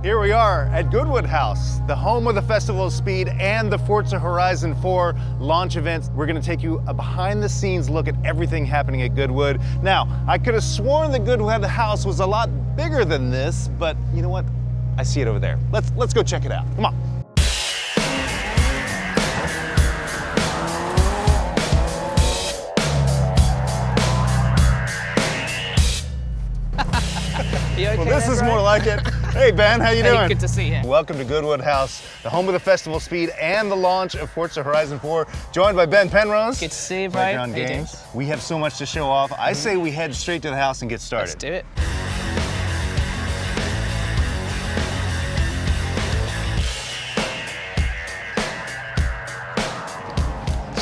Here we are at Goodwood House, the home of the Festival of Speed and the Forza Horizon 4 launch events. We're gonna take you a behind the scenes look at everything happening at Goodwood. Now, I could have sworn the Goodwood House was a lot bigger than this, but you know what? I see it over there. Let's go check it out. Come on. Well, this is more like it. Hey, Ben, how you doing? Good to see you. Welcome to Goodwood House, the home of the Festival of Speed and the launch of Forza Horizon 4. Joined by Ben Penrose. Good to see you, Brian. Playground Games. We have so much to show off. I say we head straight to the house and get started. Let's do it.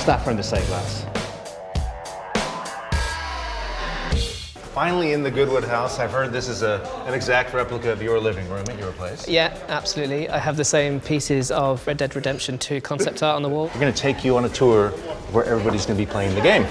Start from the side, lads. Finally in the Goodwood House. I've heard this is an exact replica of your living room at your place. Yeah, absolutely. I have the same pieces of Red Dead Redemption 2 concept art on the wall. We're going to take you on a tour of where everybody's going to be playing the game.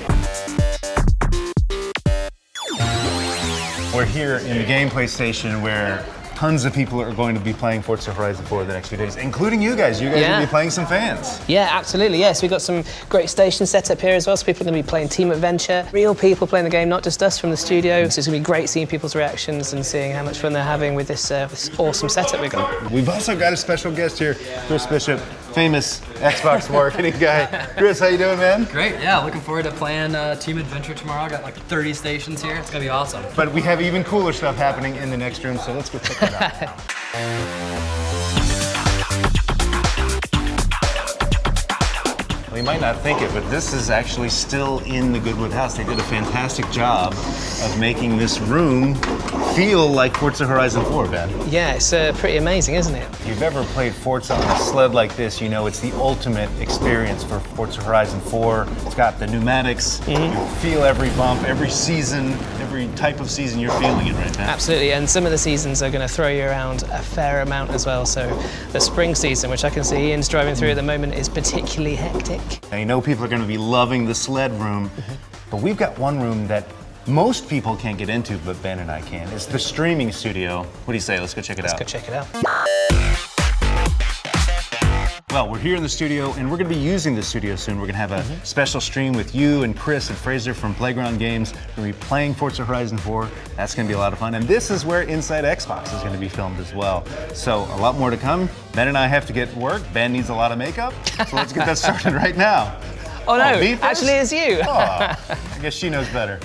We're here in the gameplay station where tons of people are going to be playing Forza Horizon 4 the next few days, including you guys. You guys are going to be playing some fans. Yeah, absolutely. Yes, we've got some great stations set up here as well, so people are going to be playing Team Adventure. Real people playing the game, not just us from the studio. So it's going to be great seeing people's reactions and seeing how much fun they're having with this awesome setup we've got. We've also got a special guest here, Chris Bishop, famous Xbox marketing guy. Chris, how you doing, man? Great, yeah, looking forward to playing Team Adventure tomorrow. I got like 30 stations here, it's gonna be awesome. But we have even cooler stuff happening in the next room, so let's go check that out. Well, you might not think it, but this is actually still in the Goodwood House. They did a fantastic job of making this room feel like Forza Horizon 4, Ben. Yeah, it's pretty amazing, isn't it? If you've ever played Forza on a sled like this, you know it's the ultimate experience for Forza Horizon 4. It's got the pneumatics, you feel every bump, every season, every type of season, you're feeling it right now. Absolutely, and some of the seasons are going to throw you around a fair amount as well. So the spring season, which I can see Ian's driving through at the moment, is particularly hectic. Now, you know people are going to be loving the sled room, but we've got one room that most people can't get into, but Ben and I can. It's the streaming studio. What do you say? Let's go check it out. Let's go check it out. Well, we're here in the studio, and we're going to be using the studio soon. We're going to have a special stream with you and Chris and Fraser from Playground Games. We're going to be playing Forza Horizon 4. That's going to be a lot of fun. And this is where Inside Xbox is going to be filmed as well. So a lot more to come. Ben and I have to get to work. Ben needs a lot of makeup. So let's get that started right now. Oh, no, me first? actually it's you. Oh, I guess she knows better.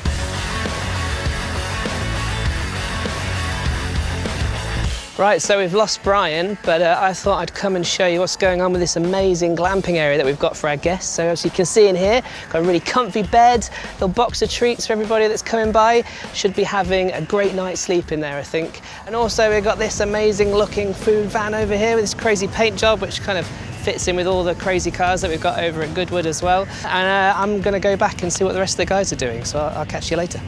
Right, so we've lost Brian, but I thought I'd come and show you what's going on with this amazing glamping area that we've got for our guests. So as you can see in here, got a really comfy bed, little box of treats for everybody that's coming by. Should be having a great night's sleep in there, I think. And also we've got this amazing looking food van over here with this crazy paint job, which kind of fits in with all the crazy cars that we've got over at Goodwood as well. And I'm gonna go back and see what the rest of the guys are doing, so I'll catch you later.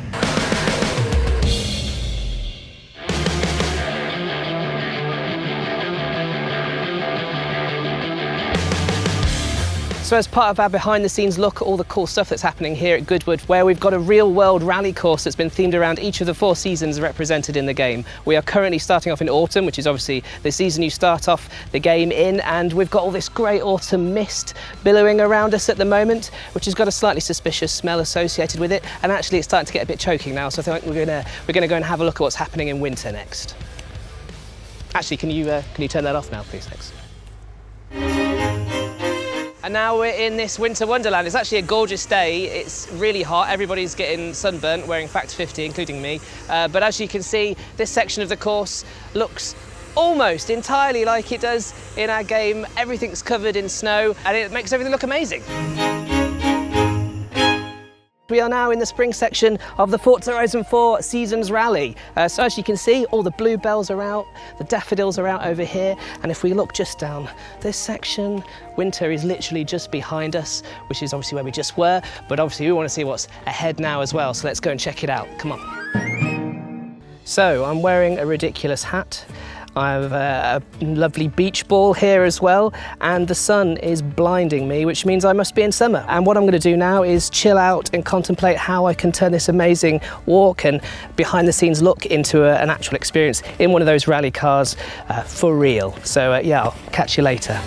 So as part of our behind the scenes look at all the cool stuff that's happening here at Goodwood, where we've got a real world rally course that's been themed around each of the 4 seasons represented in the game. We are currently starting off in autumn, which is obviously the season you start off the game in, and we've got all this great autumn mist billowing around us at the moment, which has got a slightly suspicious smell associated with it, and actually it's starting to get a bit choking now, so I think we're gonna go and have a look at what's happening in winter next. Actually, can you turn that off now, please? Thanks. And now we're in this winter wonderland. It's actually a gorgeous day. It's really hot. Everybody's getting sunburnt, wearing Factor 50, including me. But as you can see, this section of the course looks almost entirely like it does in our game. Everything's covered in snow, and it makes everything look amazing. We are now in the spring section of the Forza Horizon 4 Seasons Rally. So as you can see, all the bluebells are out, the daffodils are out over here, and if we look just down this section, winter is literally just behind us, which is obviously where we just were, but obviously we want to see what's ahead now as well, so let's go and check it out. Come on. So I'm wearing a ridiculous hat. I have a lovely beach ball here as well, and the sun is blinding me, which means I must be in summer. And what I'm going to do now is chill out and contemplate how I can turn this amazing walk and behind the scenes look into an actual experience in one of those rally cars for real. So yeah, I'll catch you later.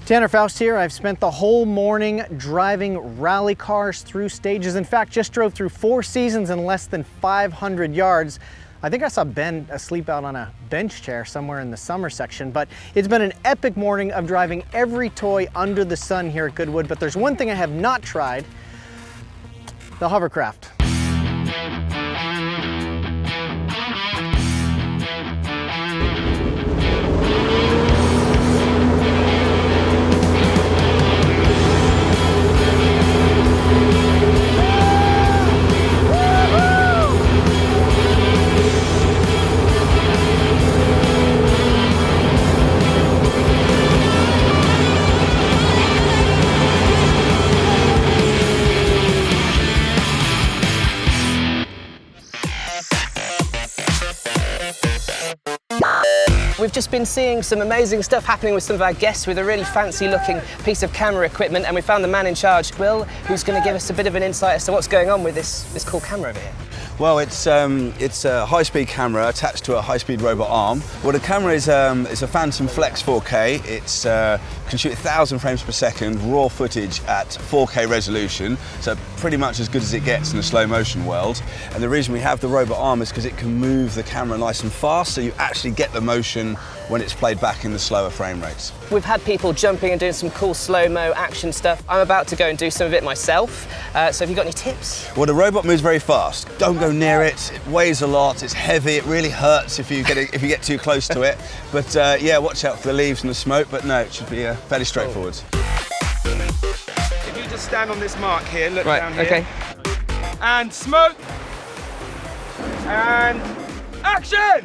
Tanner Faust here. I've spent the whole morning driving rally cars through stages. In fact, just drove through 4 seasons in less than 500 yards. I think I saw Ben asleep out on a bench chair somewhere in the summer section, but it's been an epic morning of driving every toy under the sun here at Goodwood. But there's one thing I have not tried, the hovercraft. We've just been seeing some amazing stuff happening with some of our guests with a really fancy looking piece of camera equipment, and we found the man in charge, Will, who's going to give us a bit of an insight as to what's going on with this cool camera over here. Well, it's a high-speed camera attached to a high-speed robot arm. Well, the camera is a Phantom Flex 4K. It's can shoot 1,000 frames per second, raw footage at 4K resolution, so pretty much as good as it gets in the slow motion world. And the reason we have the robot arm is because it can move the camera nice and fast, so you actually get the motion when it's played back in the slower frame rates. We've had people jumping and doing some cool slow-mo action stuff. I'm about to go and do some of it myself. So have you got any tips? Well, the robot moves very fast. Don't go near it. It weighs a lot. It's heavy. It really hurts if you get too close to it. But yeah, watch out for the leaves and the smoke. But no, it should be fairly straightforward. If you just stand on this mark here, look Right, down here. okay. And smoke. And action!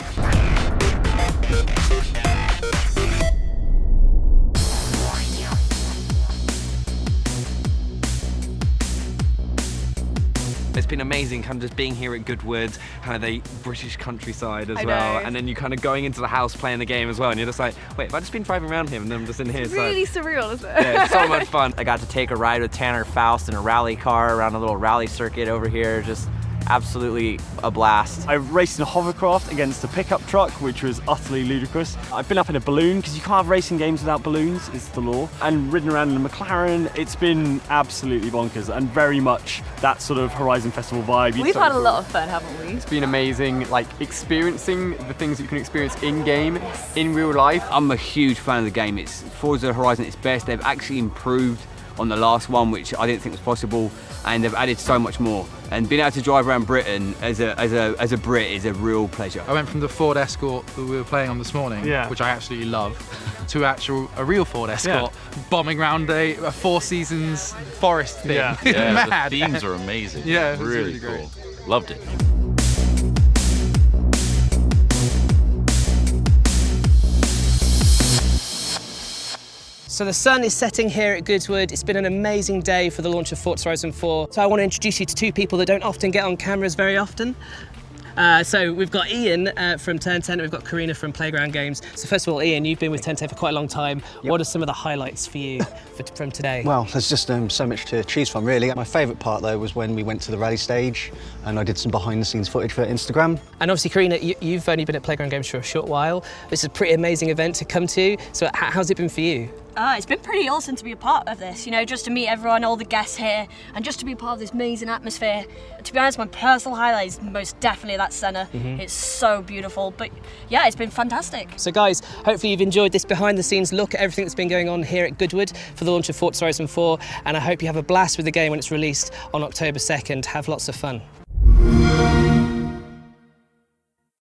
It's been amazing kind of just being here at Goodwood, kind of the British countryside as well, and then you kind of going into the house playing the game as well, and you're just like, wait, have I just been driving around here and then I'm just in here? It's really surreal, isn't it? Yeah, it's so much fun. I got to take a ride with Tanner Faust in a rally car around a little rally circuit over here, just absolutely a blast. I raced in a hovercraft against a pickup truck, which was utterly ludicrous. I've been up in a balloon, because you can't have racing games without balloons, it's the law. And ridden around in a McLaren. It's been absolutely bonkers and very much that sort of Horizon Festival vibe. We've had a lot of fun, haven't we? It's been amazing, like experiencing the things that you can experience in-game, in real life. I'm a huge fan of the game. It's Forza Horizon, it's best. They've actually improved on the last one, which I didn't think was possible, and they've added so much more. And being able to drive around Britain as a Brit is a real pleasure. I went from the Ford Escort that we were playing on this morning, which I absolutely love, to a real Ford Escort, bombing around a Four Seasons forest thing. Yeah, Mad. The themes are amazing. Yeah, really great. Cool. Loved it. So the sun is setting here at Goodwood. It's been an amazing day for the launch of Forza Horizon 4. So I want to introduce you to two people that don't often get on cameras very often. So we've got Ian from Turn 10, and we've got CARINA from Playground Games. So first of all, Ian, you've been with Turn 10 for quite a long time. Yep. What are some of the highlights for you from today? Well, there's just so much to choose from, really. My favourite part, though, was when we went to the rally stage and I did some behind-the-scenes footage for Instagram. And obviously, CARINA, you've only been at Playground Games for a short while. This is a pretty amazing event to come to. So how's it been for you? It's been pretty awesome to be a part of this, you know, just to meet everyone, all the guests here, and just to be part of this amazing atmosphere. To be honest, my personal highlight is most definitely that centre. It's so beautiful, but yeah, it's been fantastic. So guys, hopefully you've enjoyed this behind-the-scenes look at everything that's been going on here at Goodwood for the launch of Forza Horizon 4, and I hope you have a blast with the game when it's released on October 2nd. Have lots of fun.